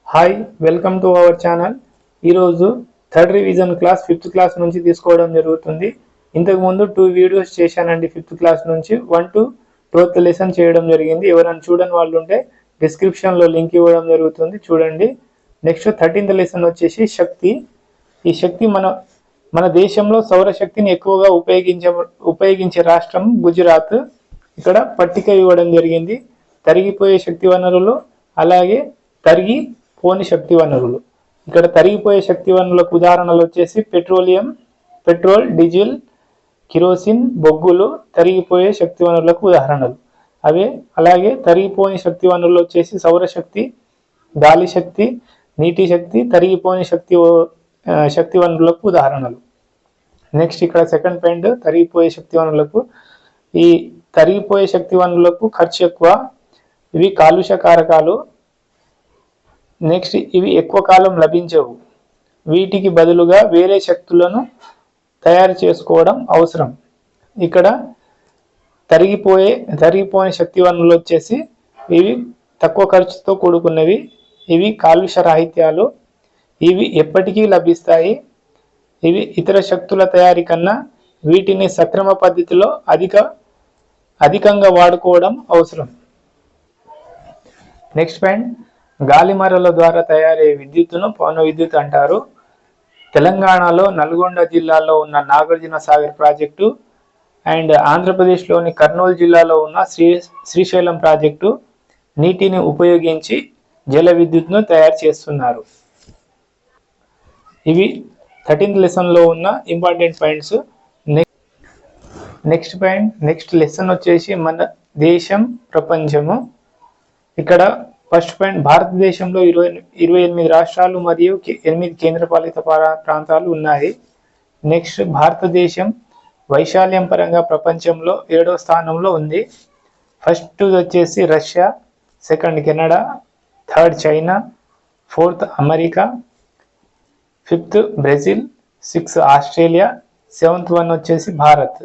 Hi, welcome to our channel. ఈరోజు third revision class 5th class నుంచి తీసుకోవడం జరుగుతుంది. ఇంతకుముందు 2 వీడియోస్ చేశానండి. 5th క్లాస్ నుంచి 1 to 12th లెసన్ చేయడం జరిగింది. ఎవరైనా చూడని వాళ్ళు ఉంటే డిస్క్రిప్షన్లో లింక్ ఇవ్వడం జరుగుతుంది, చూడండి. నెక్స్ట్ 13th లెసన్ వచ్చేసి శక్తి. ఈ శక్తి మన దేశంలో సౌరశక్తిని ఎక్కువగా ఉపయోగించే రాష్ట్రం గుజరాత్. ఇక్కడ పట్టిక ఇవ్వడం జరిగింది. తరిగిపోయే శక్తి వనరులు, అలాగే తరిగిపోని శక్తి వనరులు. ఇక్కడ తరిగిపోయే శక్తి వనరులకు ఉదాహరణలు వచ్చేసి పెట్రోల్, డీజిల్, కిరోసిన్, బొగ్గులు తరిగిపోయే శక్తి వనరులకు ఉదాహరణలు. అలాగే తరిగిపోని శక్తి వనరులు వచ్చేసి సౌరశక్తి, గాలి శక్తి, నీటి శక్తి తరిగిపోని శక్తి వనరులకు ఉదాహరణలు. నెక్స్ట్ ఇక్కడ సెకండ్ పాయింట్, తరిగిపోయే శక్తి వనరులకు. ఈ తరిగిపోయే శక్తి వనరులకు ఖర్చు ఎక్కువ, ఇవి కాలుష్య కారకాలు. నెక్స్ట్ ఇవి ఎక్కువ కాలం లభించవు, వీటికి బదులుగా వేరే శక్తులను తయారు చేసుకోవడం అవసరం. ఇక్కడ తరిగిపోని శక్తి వనరులు వచ్చేసి ఇవి తక్కువ ఖర్చుతో కూడుకున్నవి, ఇవి కాలుష్య రాహిత్యాలు, ఇవి ఎప్పటికీ లభిస్తాయి, ఇవి ఇతర శక్తుల తయారీ కన్నా వీటిని సక్రమ పద్ధతిలో అధికంగా వాడుకోవడం అవసరం. నెక్స్ట్ పాయింట్, గాలిమరల ద్వారా తయారయ్యే విద్యుత్తును పవన విద్యుత్ అంటారు. తెలంగాణలో నల్గొండ జిల్లాలో ఉన్న నాగార్జున సాగర్ ప్రాజెక్టు అండ్ ఆంధ్రప్రదేశ్లోని కర్నూలు జిల్లాలో ఉన్న శ్రీశైలం ప్రాజెక్టు నీటిని ఉపయోగించి జల విద్యుత్ను తయారు చేస్తున్నారు. ఇవి 13th లెసన్లో ఉన్న ఇంపార్టెంట్ పాయింట్స్. నెక్స్ట్ లెసన్ వచ్చేసి మన దేశం, ప్రపంచము. ఇక్కడ ఫస్ట్ పాయింట్, భారతదేశంలో 28 రాష్ట్రాలు మరియు 8 కేంద్రపాలిత ప్రాంతాలు ఉన్నాయి. నెక్స్ట్, భారతదేశం వైశాల్యం పరంగా ప్రపంచంలో 7వ స్థానంలో ఉంది. ఫస్ట్ వచ్చేసి Russia, second Canada, third China, fourth America, fifth Brazil, 6th Australia, 7th one వచ్చేసి భారత్.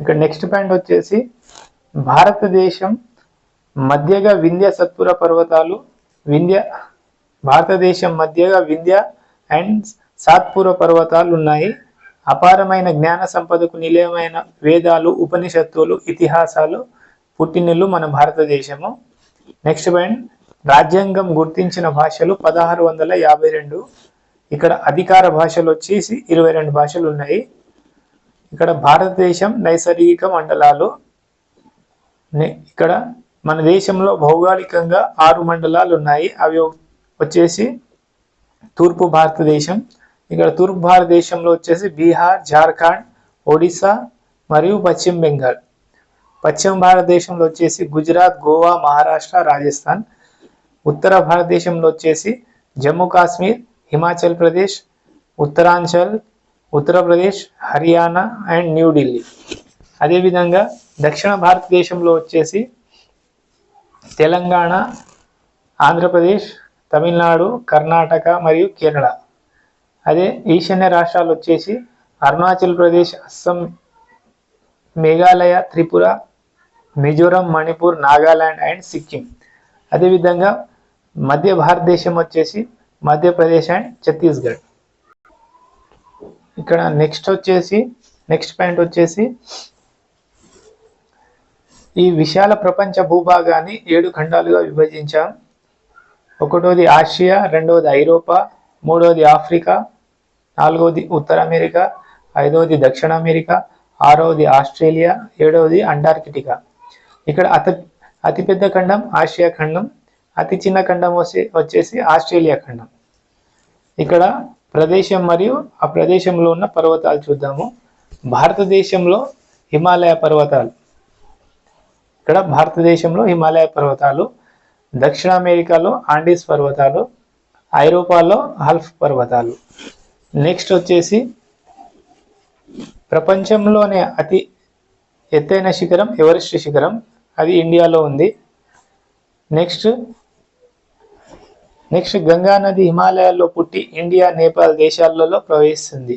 ఇక్కడ నెక్స్ట్ పాయింట్ వచ్చేసి భారతదేశం మధ్యగా వింధ్య సత్పుర పర్వతాలు, భారతదేశం మధ్యగా వింధ్య అండ్ సాత్పుర పర్వతాలు ఉన్నాయి. అపారమైన జ్ఞాన సంపదకు నిలయమైన వేదాలు, ఉపనిషత్తులు, ఇతిహాసాలు పుట్టినిల్లు మన భారతదేశము. నెక్స్ట్ పాయింట్, రాజ్యాంగం గుర్తించిన భాషలు 1652. ఇక్కడ అధికార భాషలు వచ్చేసి 22 భాషలు ఉన్నాయి. ఇక్కడ భారతదేశం నైసర్గిక మండలాలు. ఇక్కడ మన దేశంలో భౌగోళికంగా 6 మండలాలు ఉన్నాయి. అవి వచ్చేసి తూర్పు భారతదేశం. ఇక్కడ తూర్పు భారతదేశంలో వచ్చేసి బీహార్, జార్ఖండ్, ఒడిశా మరియు పశ్చిమ బెంగాల్. పశ్చిమ భారతదేశంలో వచ్చేసి గుజరాత్, గోవా, మహారాష్ట్ర, రాజస్థాన్. ఉత్తర భారతదేశంలో వచ్చేసి జమ్మూ కాశ్మీర్, హిమాచల్ ప్రదేశ్, ఉత్తరాంచల్, ఉత్తరప్రదేశ్, హర్యానా అండ్ న్యూఢిల్లీ. అదేవిధంగా దక్షిణ భారతదేశంలో వచ్చేసి తెలంగాణ, ఆంధ్రప్రదేశ్, తమిళనాడు, కర్ణాటక మరియు కేరళ. అదే ఈశాన్య రాష్ట్రాలు వచ్చేసి అరుణాచల్ ప్రదేశ్, అస్సాం, మేఘాలయ, త్రిపుర, మిజోరం, మణిపూర్, నాగాలాండ్ అండ్ సిక్కిం. అదేవిధంగా మధ్య భారతదేశం వచ్చేసి మధ్యప్రదేశ్ అండ్ ఛత్తీస్గఢ్. ఇక్కడ నెక్స్ట్ పాయింట్ వచ్చేసి ఈ విశాల ప్రపంచ భూభాగాన్ని 7 ఖండాలుగా విభజించాం. 1వది ఆసియా, 2వది ఐరోపా, 3వది ఆఫ్రికా, 4వది ఉత్తర అమెరికా, 5వది దక్షిణ అమెరికా, 6వది ఆస్ట్రేలియా, 7వది అంటార్కిటికా. ఇక్కడ అతిపెద్ద ఖండం ఆసియా ఖండం, అతి చిన్న ఖండం వచ్చేసి ఆస్ట్రేలియా ఖండం. ఇక్కడ ప్రదేశం మరియు ఆ ప్రదేశంలో ఉన్న పర్వతాలు చూద్దాము. భారతదేశంలో హిమాలయ పర్వతాలు. ఇక్కడ భారతదేశంలో హిమాలయ పర్వతాలు, దక్షిణ అమెరికాలో ఆండీస్ పర్వతాలు, ఐరోపాలో ఆల్ప్స్ పర్వతాలు. నెక్స్ట్ వచ్చేసి ప్రపంచంలోనే అతి ఎత్తైన శిఖరం ఎవరెస్ట్ శిఖరం, అది ఇండియాలో ఉంది. నెక్స్ట్ గంగా నది హిమాలయాల్లో పుట్టి ఇండియా, నేపాల్ దేశాలలో ప్రవహిస్తుంది.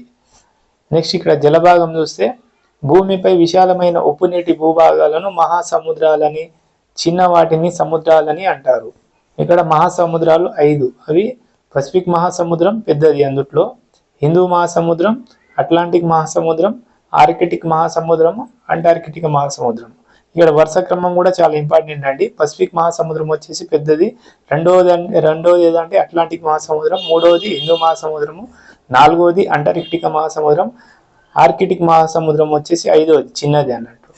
నెక్స్ట్ ఇక్కడ జలభాగం చూస్తే భూమిపై విశాలమైన ఉప్పు నీటి భూభాగాలను మహాసముద్రాలని, చిన్న వాటిని సముద్రాలని అంటారు. ఇక్కడ మహాసముద్రాలు 5. అవి పసిఫిక్ మహాసముద్రం పెద్దది, అందుట్లో హిందూ మహాసముద్రం, అట్లాంటిక్ మహాసముద్రం, ఆర్కిటిక్ మహాసముద్రం, అంటార్కిటిక్ మహాసముద్రం. ఇక్కడ వరుస క్రమం కూడా చాలా ఇంపార్టెంట్ అండి. పసిఫిక్ మహాసముద్రం వచ్చేసి పెద్దది, రెండవది ఏదంటే అట్లాంటిక్ మహాసముద్రం, మూడవది హిందూ మహాసముద్రము, నాలుగవది అంటార్కిటిక్ మహాసముద్రం, ఆర్కిటిక్ మహాసముద్రం వచ్చేసి 5వది చిన్నది అన్నట్టు.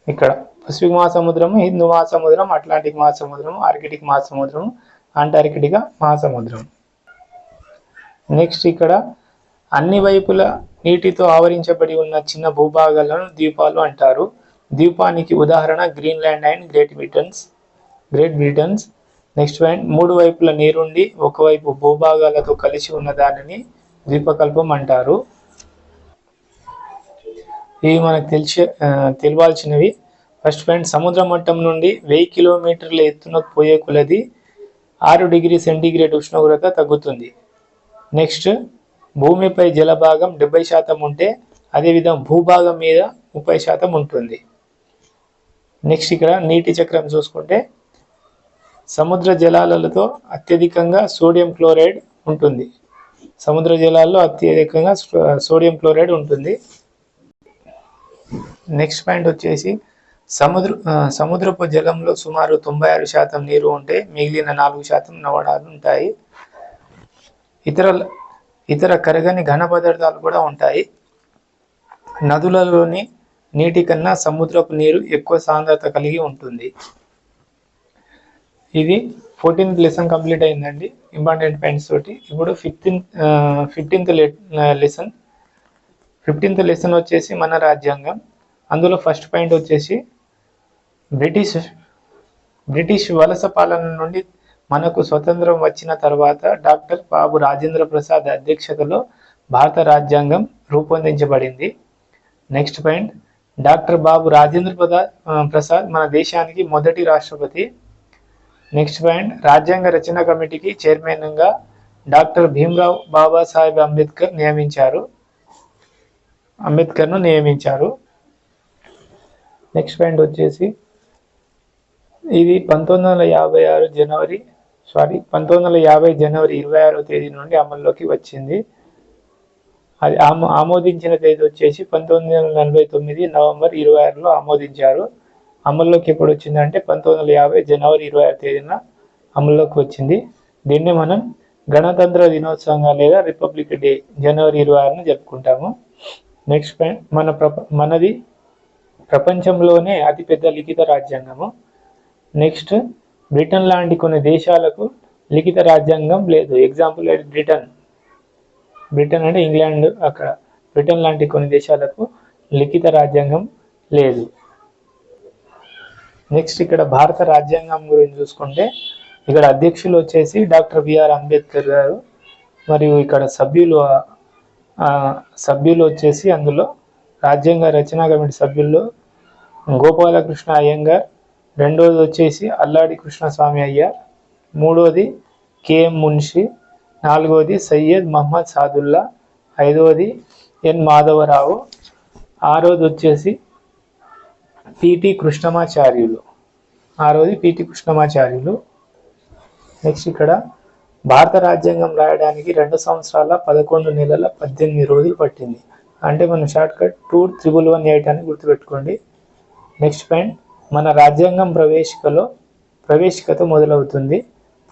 ఇక్కడ పసిఫిక్ మహాసముద్రము, హిందూ మహాసముద్రం, అట్లాంటిక్ మహాసముద్రం, ఆర్కిటిక్ మహాసముద్రం, అంటార్కిటిక్ మహాసముద్రం. నెక్స్ట్ ఇక్కడ అన్ని వైపుల నీటితో ఆవరించబడి ఉన్న చిన్న భూభాగాలను ద్వీపాలు అంటారు. ద్వీపానికి ఉదాహరణ Greenland and great Britons. Next point, 3 వైపుల నీరుండి ఒకవైపు భూభాగాలతో కలిసి ఉన్న దానిని ద్వీపకల్పం అంటారు. ఇవి మనకు తెలియాల్సినవి. ఫస్ట్ పాయింట్, సముద్ర మట్టం నుండి 1000 కిలోమీటర్ల ఎత్తున పోయే కొలది 6 డిగ్రీ సెంటీగ్రేడ్ ఉష్ణోగ్రత తగ్గుతుంది. నెక్స్ట్, భూమిపై జలభాగం 70% ఉంటే అదేవిధంగా భూభాగం మీద 30% ఉంటుంది. నెక్స్ట్ ఇక్కడ నీటి చక్రం చూసుకుంటే సముద్ర జలాలతో అత్యధికంగా సోడియం క్లోరైడ్ ఉంటుంది. సముద్ర జలాల్లో అత్యధికంగా సోడియం క్లోరైడ్ ఉంటుంది. నెక్స్ట్ పాయింట్ వచ్చేసి సముద్రపు జలంలో సుమారు 96% నీరు ఉంటే మిగిలిన 4% నవడాలు ఉంటాయి. ఇతర కరగని ఘన పదార్థాలు కూడా ఉంటాయి. నదులలోని నీటి కన్నా సముద్రపు నీరు ఎక్కువ సాంద్రత కలిగి ఉంటుంది. ఇది 14th లెసన్ కంప్లీట్ అయిందండి, ఇంపార్టెంట్ పాయింట్స్ తోటి. ఇప్పుడు 15th లెసన్ వచ్చేసి మన రాజ్యాంగం. అందులో ఫస్ట్ పాయింట్ వచ్చేసి బ్రిటిష్ వలస పాలన నుండి మనకు స్వతంత్రం వచ్చిన తర్వాత డాక్టర్ బాబు రాజేంద్ర ప్రసాద్ అధ్యక్షతలో భారత రాజ్యాంగం రూపొందించబడింది. Next point, doctor Babu Rajendra Prasad మన దేశానికి మొదటి రాష్ట్రపతి. నెక్స్ట్ పాయింట్, రాజ్యాంగ రచన కమిటీకి చైర్మన్గా డాక్టర్ భీమ్రావ్ బాబాసాహెబ్ అంబేద్కర్ను నియమించారు. నెక్స్ట్ పాయింట్ వచ్చేసి ఇది 1950 జనవరి 26వ తేదీ నుండి అమల్లోకి వచ్చింది. అది ఆమోదించిన తేదీ వచ్చేసి 1949 నవంబర్ 26లో ఆమోదించారు. అమల్లోకి ఎప్పుడు వచ్చిందంటే 1950 జనవరి 26 తేదీన అమల్లోకి వచ్చింది. దీన్ని మనం గణతంత్ర దినోత్సవంగా లేదా రిపబ్లిక్ డే జనవరి 26ను జరుపుకుంటాము. నెక్స్ట్ పాయింట్, మనది ప్రపంచంలోనే అతిపెద్ద లిఖిత రాజ్యాంగము. నెక్స్ట్, బ్రిటన్ లాంటి కొన్ని దేశాలకు లిఖిత రాజ్యాంగం లేదు. ఎగ్జాంపుల్ బ్రిటన్ అంటే ఇంగ్లాండ్, అక్కడ బ్రిటన్ లాంటి కొన్ని దేశాలకు లిఖిత రాజ్యాంగం లేదు. నెక్స్ట్ ఇక్కడ భారత రాజ్యాంగం గురించి చూసుకుంటే ఇక్కడ అధ్యక్షులు వచ్చేసి డాక్టర్ బిఆర్ అంబేద్కర్ గారు, మరియు ఇక్కడ సభ్యులు వచ్చేసి అందులో రాజ్యాంగ రచనా కమిటీ సభ్యుల్లో గోపాలకృష్ణ అయ్యంగార్, రెండవది వచ్చేసి అల్లాడి కృష్ణస్వామి అయ్యర్, మూడవది కేఎం మున్షి, నాలుగవది సయ్యద్ మహమ్మద్ సాదుల్లా, ఐదవది ఎన్ మాధవరావు, ఆరవది వచ్చేసి పిటి కృష్ణమాచార్యులు. నెక్స్ట్ ఇక్కడ భారత రాజ్యాంగం రాయడానికి 2 సంవత్సరాల 11 నెలల 18 రోజులు పట్టింది. అంటే మనం షార్ట్ కట్ 21118 అని గుర్తుపెట్టుకోండి. నెక్స్ట్ పాయింట్, మన రాజ్యాంగం ప్రవేశికతో మొదలవుతుంది.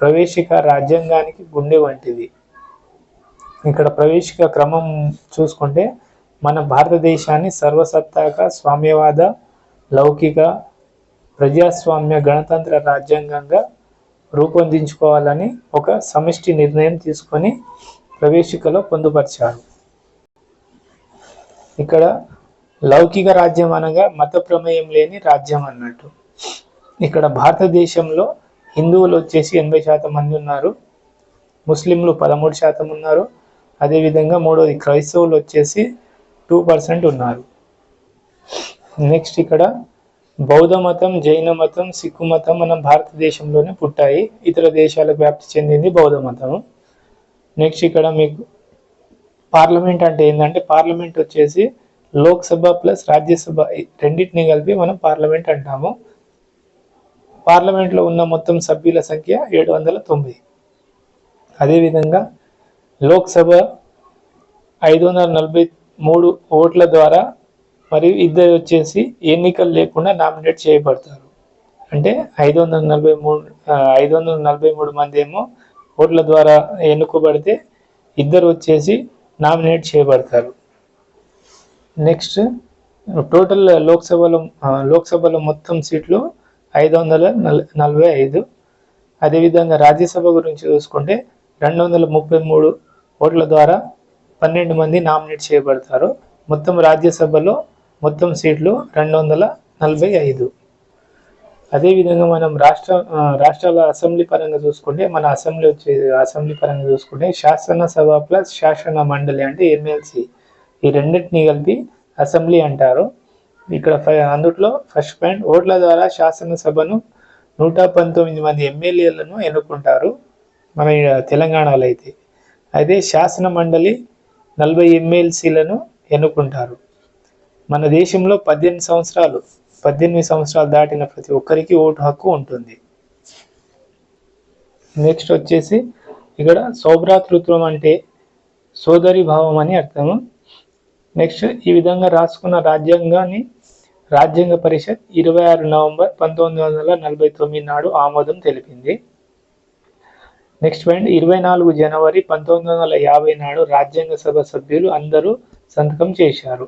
ప్రవేశిక రాజ్యాంగానికి గుండె వంటిది. ఇక్కడ ప్రవేశిక క్రమం చూసుకుంటే మన భారతదేశాన్ని సర్వసత్తాక స్వామ్యవాద, లౌకిక, ప్రజాస్వామ్య, గణతంత్ర రాజ్యాంగంగా రూపొందించుకోవాలని ఒక సమిష్టి నిర్ణయం తీసుకొని ప్రవేశికలో పొందుపరిచారు. ఇక్కడ లౌకిక రాజ్యం అనగా మత ప్రమేయం లేని రాజ్యం అన్నట్టు. ఇక్కడ భారతదేశంలో హిందువులు వచ్చేసి 80% మంది ఉన్నారు, ముస్లింలు 13% ఉన్నారు, అదేవిధంగా మూడవది క్రైస్తవులు వచ్చేసి 2% ఉన్నారు. నెక్స్ట్ ఇక్కడ బౌద్ధ మతం, జైన మతం, సిక్కు మతం మన భారతదేశంలోనే పుట్టాయి. ఇతర దేశాలకు వ్యాప్తి చెందింది బౌద్ధ మతము. నెక్స్ట్ ఇక్కడ మీకు పార్లమెంట్ అంటే ఏంటంటే, పార్లమెంట్ వచ్చేసి లోక్సభ ప్లస్ రాజ్యసభ రెండింటిని కలిపి మనం పార్లమెంట్ అంటాము. పార్లమెంట్లో ఉన్న మొత్తం సభ్యుల సంఖ్య 790. అదేవిధంగా లోక్సభ 543 ఓట్ల ద్వారా మరియు ఇద్దరు వచ్చేసి ఎన్నికలు లేకుండా నామినేట్ చేయబడతారు. అంటే 543 మంది ఏమో ఓట్ల ద్వారా ఎన్నుకోబడితే ఇద్దరు వచ్చేసి నామినేట్ చేయబడతారు. నెక్స్ట్ టోటల్ లోక్సభలో మొత్తం సీట్లు 545. అదేవిధంగా రాజ్యసభ గురించి చూసుకుంటే 233 ఓట్ల ద్వారా 12 మంది నామినేట్ చేయబడతారు. మొత్తం రాజ్యసభలో మొత్తం సీట్లు 245. అదేవిధంగా మనం రాష్ట్రాల అసెంబ్లీ పరంగా చూసుకుంటే మన అసెంబ్లీ పరంగా చూసుకుంటే శాసనసభ ప్లస్ శాసన మండలి అంటే ఎమ్మెల్సీ ఈ రెండింటిని కలిపి అసెంబ్లీ అంటారు. ఇక్కడ అందుట్లో ఫస్ట్ పాయింట్ ఓట్ల ద్వారా శాసనసభను 119 మంది ఎమ్మెల్యేలను ఎన్నుకుంటారు మన తెలంగాణలో అయితే. అయితే శాసన మండలి 40 ఎమ్మెల్సీలను ఎన్నుకుంటారు. మన దేశంలో 18 సంవత్సరాలు దాటిన ప్రతి ఒక్కరికి ఓటు హక్కు ఉంటుంది. నెక్స్ట్ వచ్చేసి ఇక్కడ సౌభ్రాతృత్వం అంటే సోదరి భావం అని అర్థము. నెక్స్ట్ ఈ విధంగా రాసుకున్న రాజ్యాంగాన్ని రాజ్యాంగ పరిషత్ 26 నవంబర్ 1949 నాడు ఆమోదం తెలిపింది. నెక్స్ట్ పాయింట్ 24 జనవరి 1950 నాడు రాజ్యాంగ సభ సభ్యులు అందరూ సంతకం చేశారు.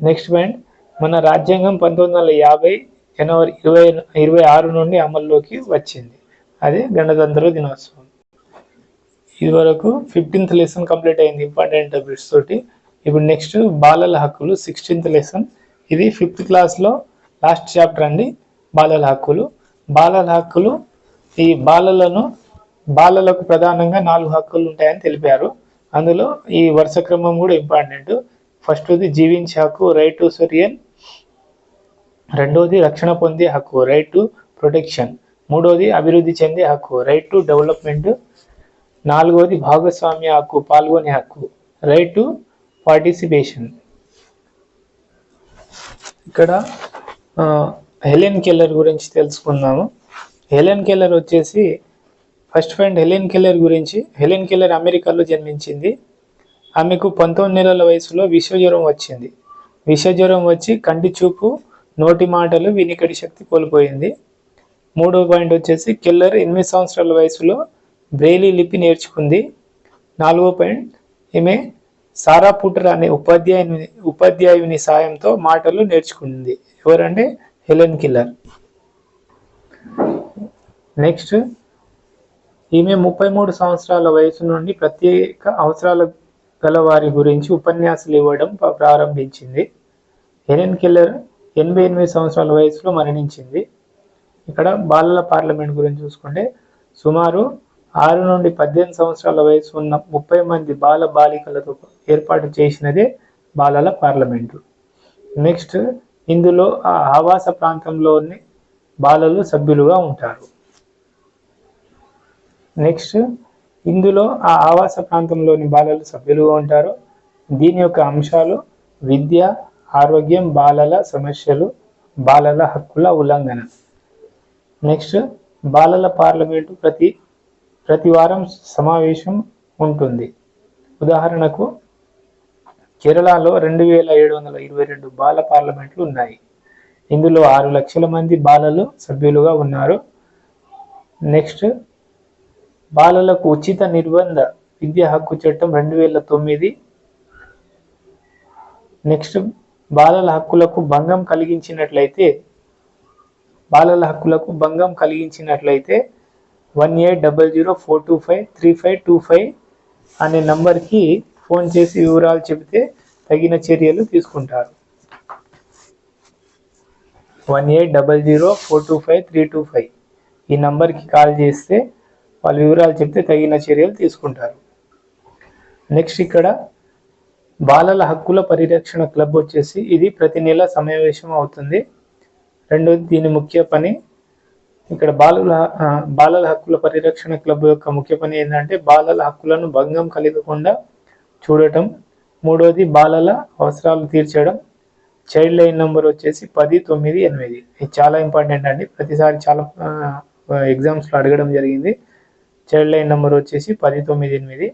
నెక్స్ట్ పాయింట్ మన రాజ్యాంగం 1950 జనవరి 26 నుండి అమల్లోకి వచ్చింది. అదే గణతంత్ర దినోత్సవం. ఇది వరకు 15th లెసన్ కంప్లీట్ అయింది ఇంపార్టెంట్ టాపిక్స్ తోటి. ఇప్పుడు నెక్స్ట్ బాలల హక్కులు 16th లెసన్. ఇది 5th క్లాస్లో లాస్ట్ చాప్టర్ అండి. బాలల హక్కులు ఈ బాలలకు ప్రధానంగా 4 హక్కులు ఉంటాయని తెలిపారు. అందులో ఈ వరుస క్రమం కూడా ఇంపార్టెంట్. ఫస్ట్ది జీవించే హక్కు, రైట్ టు సరియల్. రెండోది రక్షణ పొందే హక్కు, రైట్ టు ప్రొటెక్షన్. మూడోది అభివృద్ధి చెందే హక్కు, రైట్ టు డెవలప్మెంట్. నాలుగోది భాగస్వామ్య హక్కు, పాల్గొనే హక్కు, రైట్ టు పార్టిసిపేషన్. ఇక్కడ హెలెన్ కెల్లర్ గురించి తెలుసుకుందాము. హెలెన్ కెల్లర్ వచ్చేసి ఫస్ట్ పాయింట్ హెలెన్ కెల్లర్ అమెరికాలో జన్మించింది. ఆమెకు 19 నెలల వయసులో విషజ్వరం వచ్చింది. విషజ్వరం వచ్చి కంటి చూపు, నోటి మాటలు, వినికిడి శక్తి కోల్పోయింది. మూడో పాయింట్ వచ్చేసి కెల్లర్ 8 సంవత్సరాల వయసులో బ్రెయిలీ లిపి నేర్చుకుంది. నాలుగో పాయింట్ ఈమె సారా పుటర్ అనే ఉపాధ్యాయుని సాయంతో మాటలు నేర్చుకుంది. ఎవరంటే హెలెన్ కెల్లర్. నెక్స్ట్ ఈమె 33 సంవత్సరాల వయసు నుండి ప్రత్యేక అవసరాల గల వారి గురించి ఉపన్యాసాలు ఇవ్వడం ప్రారంభించింది. హెలెన్ కెల్లర్ 88 సంవత్సరాల వయసులో మరణించింది. ఇక్కడ బాలల పార్లమెంట్ గురించి చూసుకుంటే సుమారు 6 నుండి 18 సంవత్సరాల వయసు ఉన్న 30 మంది బాల బాలికలతో ఏర్పాటు చేసినదే బాలల పార్లమెంటు. నెక్స్ట్ ఇందులో ఆ ఆవాస ప్రాంతంలోని బాలలు సభ్యులుగా ఉంటారు. నెక్స్ట్ ఇందులో ఆ ఆవాస ప్రాంతంలోని బాలలు సభ్యులుగా ఉంటారు. దీని యొక్క అంశాలు విద్య, ఆరోగ్యం, బాలల సమస్యలు, బాలల హక్కుల ఉల్లంఘన. నెక్స్ట్ బాలల పార్లమెంటు ప్రతి వారం సమావేశం ఉంటుంది. ఉదాహరణకు కేరళలో 2722 బాల పార్లమెంట్లు ఉన్నాయి. ఇందులో 6 లక్షల మంది బాలలు సభ్యులుగా ఉన్నారు. నెక్స్ట్ బాలలకు ఉచిత నిర్బంధ విద్యా హక్కు చట్టం 2009. నెక్స్ట్ బాలల హక్కులకు భంగం కలిగించినట్లయితే 180042535525 అనే నంబర్కి ఫోన్ చేసి వివరాలు చెబితే తగిన చర్యలు తీసుకుంటారు. 1800425325 ఈ నంబర్కి కాల్ చేస్తే వాళ్ళ వివరాలు చెప్తే తగిన చర్యలు తీసుకుంటారు. నెక్స్ట్ ఇక్కడ బాలల హక్కుల పరిరక్షణ క్లబ్ వచ్చేసి ఇది ప్రతి నెల సమావేశం అవుతుంది. రెండోది దీని ముఖ్య పని ఇక్కడ బాలల హక్కుల పరిరక్షణ క్లబ్ యొక్క ముఖ్య పని ఏంటంటే బాలల హక్కులను భంగం కలగకుండా చూడటం, మూడోది బాలల అవసరాలు తీర్చడం, చైల్డ్ లైన్ నెంబర్ వచ్చేసి 1098. ఇది చాలా ఇంపార్టెంట్ అండి, ప్రతిసారి చాలా ఎగ్జామ్స్లో అడగడం జరిగింది. చైల్డ్ లైన్ నెంబర్ వచ్చేసి 1098.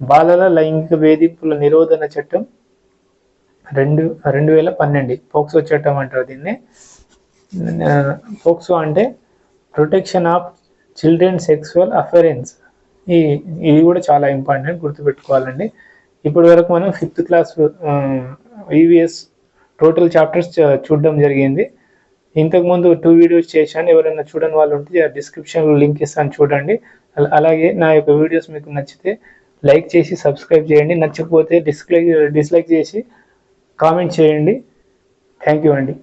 బాలల లైంగిక వేధింపుల నిరోధన చట్టం 2012 పోక్సో చట్టం అంటారు దీన్ని. పోక్సో అంటే ప్రొటెక్షన్ ఆఫ్ చిల్డ్రన్ సెక్సువల్ అఫెరెన్స్. ఇది కూడా చాలా ఇంపార్టెంట్, గుర్తుపెట్టుకోవాలండి. ఇప్పటి వరకు మనం 5th class EVS total chapters చూడడం జరిగింది. ఇంతకుముందు 2 వీడియోస్ చేశాను, ఎవరైనా చూడని వాళ్ళు ఉంటే డిస్క్రిప్షన్లో లింక్ ఇస్తాను, చూడండి. అలాగే నా యొక్క వీడియోస్ మీకు నచ్చితే లైక్ చేసి సబ్స్క్రైబ్ చేయండి, నచ్చకపోతే డిస్లైక్ చేసి కామెంట్ చేయండి. థ్యాంక్ యూ అండి.